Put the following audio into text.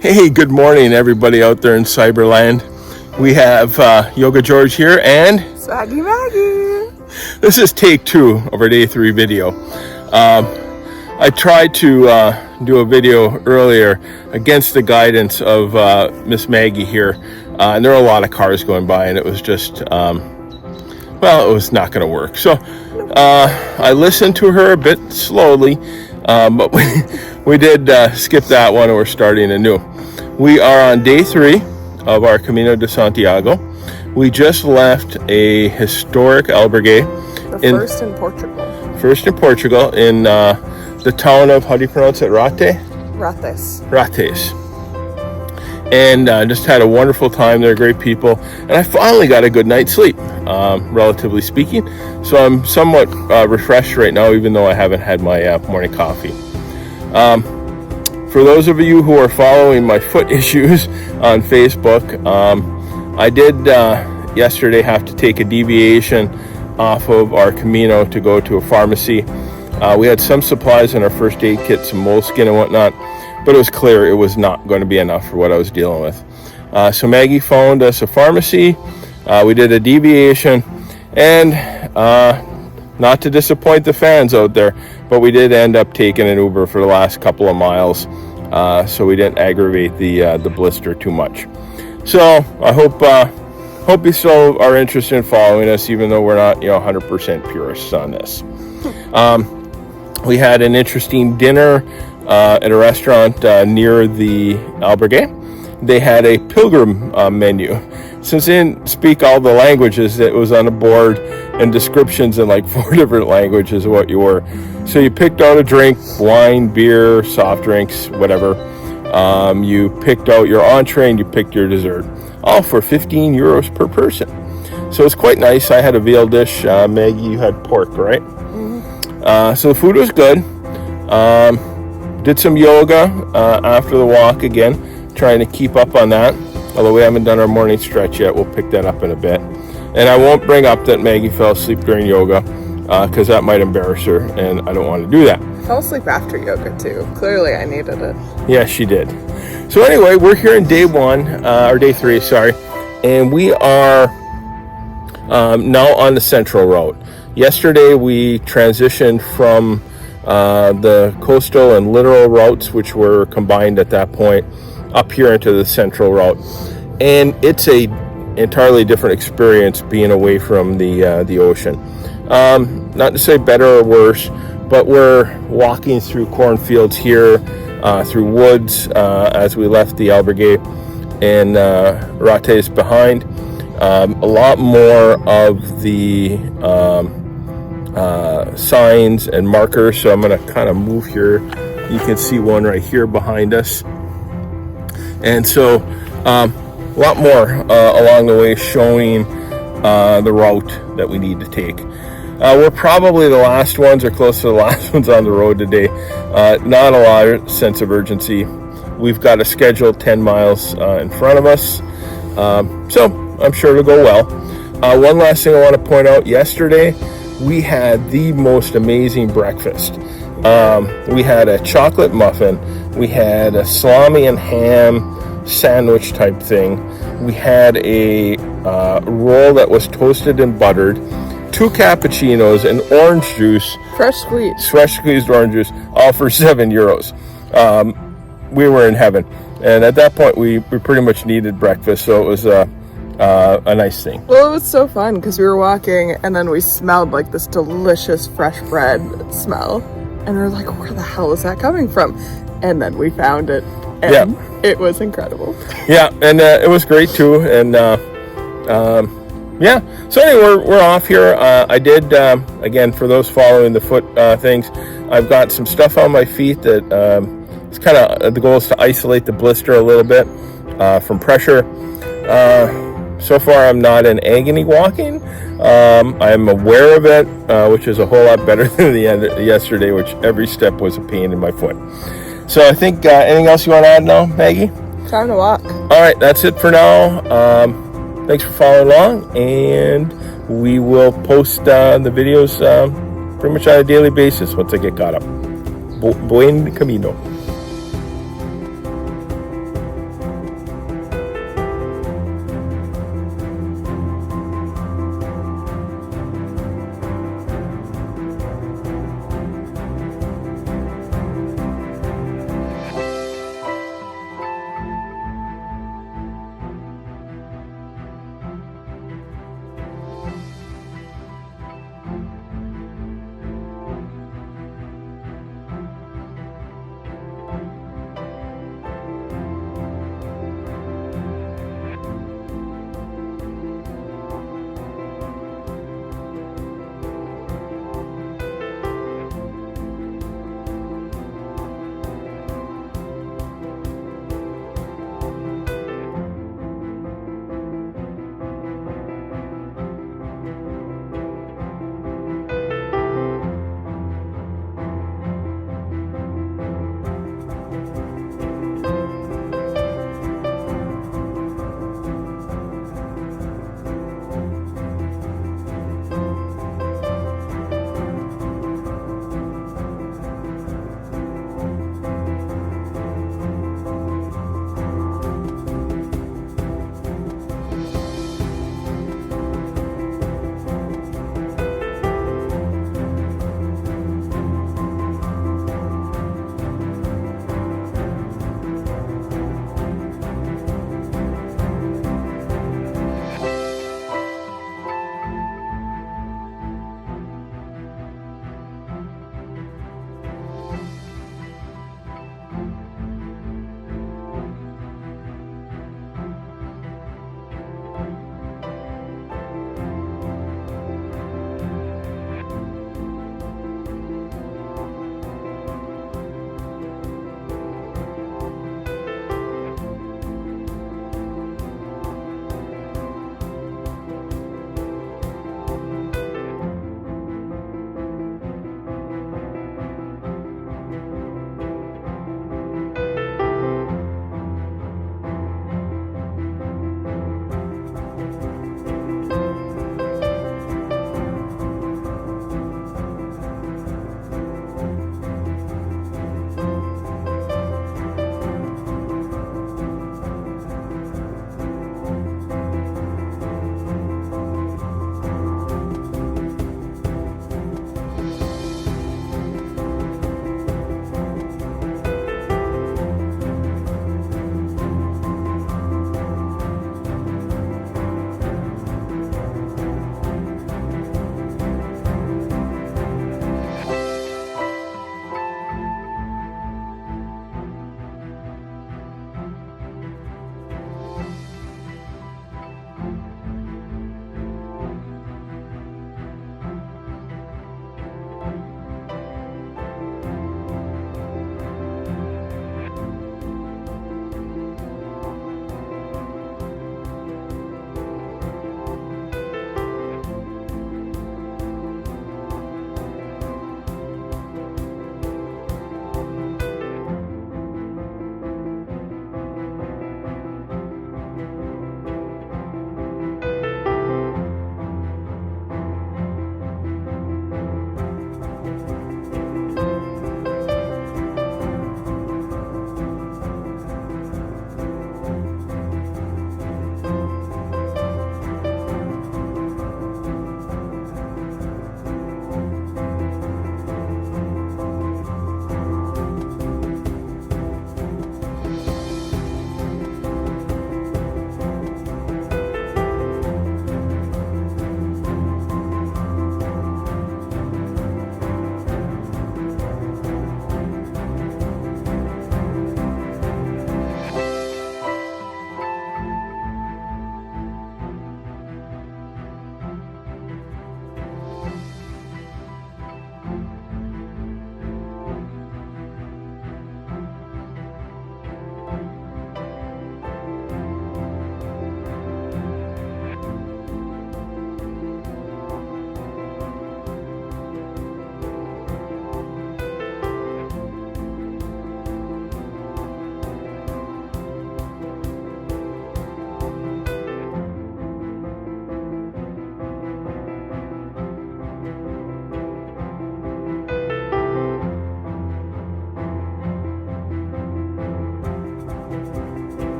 Hey, good morning, everybody out there in Cyberland. We have Yoga George here, and Swaggy Maggie. This is take 2 of our day 3 video. I tried to do a video earlier against the guidance of Miss Maggie here, and there were a lot of cars going by, and it was just, it was not going to work. So I listened to her a bit slowly, but we did skip that one, and we're starting anew. We are on day 3 of our Camino de Santiago. We just left a historic albergue. First in Portugal. First in Portugal, in the town of, how do you pronounce it, Rates. Rates. And just had a wonderful time. They're great people. And I finally got a good night's sleep, relatively speaking. So I'm somewhat refreshed right now, even though I haven't had my morning coffee. For those of you who are following my foot issues on Facebook, I did yesterday have to take a deviation off of our Camino to go to a pharmacy. We had some supplies in our first aid kit, some moleskin and whatnot, but it was clear it was not going to be enough for what I was dealing with. So Maggie phoned us a pharmacy. We did a deviation, and not to disappoint the fans out there, but we did end up taking an Uber for the last couple of miles, so we didn't aggravate the blister too much. So I hope you still are interested in following us, even though we're not 100% purists on this. We had an interesting dinner at a restaurant near the albergue. They had a pilgrim menu. Since they didn't speak all the languages, it was on a board and descriptions in like 4 different languages of what you were. So you picked out a drink, wine, beer, soft drinks, whatever. You picked out your entree and you picked your dessert, all for 15 euros per person. So it's quite nice. I had a veal dish. Maggie, you had pork, right? Mm-hmm. So the food was good. Did some yoga after the walk again, trying to keep up on that. Although we haven't done our morning stretch yet, we'll pick that up in a bit. And I won't bring up that Maggie fell asleep during yoga, because that might embarrass her, and I don't want to do that. I fell asleep after yoga too. Clearly I needed it. Yeah, she did. So anyway, we're here in day 3, and we are now on the Central Route. Yesterday we transitioned from the coastal and littoral routes, which were combined at that point, up here into the Central Route. And it's a entirely different experience being away from the ocean. Not to say better or worse, but we're walking through cornfields here, through woods as we left the albergue, and Rates behind. A lot more of the signs and markers, so I'm going to kind of move here. You can see one right here behind us. And so a lot more along the way showing the route that we need to take. We're probably the last ones or close to the last ones on the road today. Not a lot of sense of urgency. We've got a scheduled 10 miles in front of us. So I'm sure it'll go well. One last thing I want to point out. Yesterday, we had the most amazing breakfast. We had a chocolate muffin. We had a salami and ham sandwich type thing. We had a roll that was toasted and buttered, 2 cappuccinos, and orange juice. Fresh squeezed orange juice, all for 7 euros. We were in heaven. And at that point, we pretty much needed breakfast, so it was a nice thing. Well, it was so fun because we were walking and then we smelled like this delicious fresh bread smell. And we were like, where the hell is that coming from? And then we found it, and It was incredible. Yeah, and it was great too. And so anyway, we're off here. I did, again, for those following the foot things, I've got some stuff on my feet that it's kind of, the goal is to isolate the blister a little bit from pressure. So far, I'm not in agony walking. I'm aware of it, which is a whole lot better than the end yesterday, which every step was a pain in my foot. So I think, anything else you want to add now, Maggie? Time to walk. All right, that's it for now. Thanks for following along, and we will post the videos pretty much on a daily basis once I get caught up. Buen camino.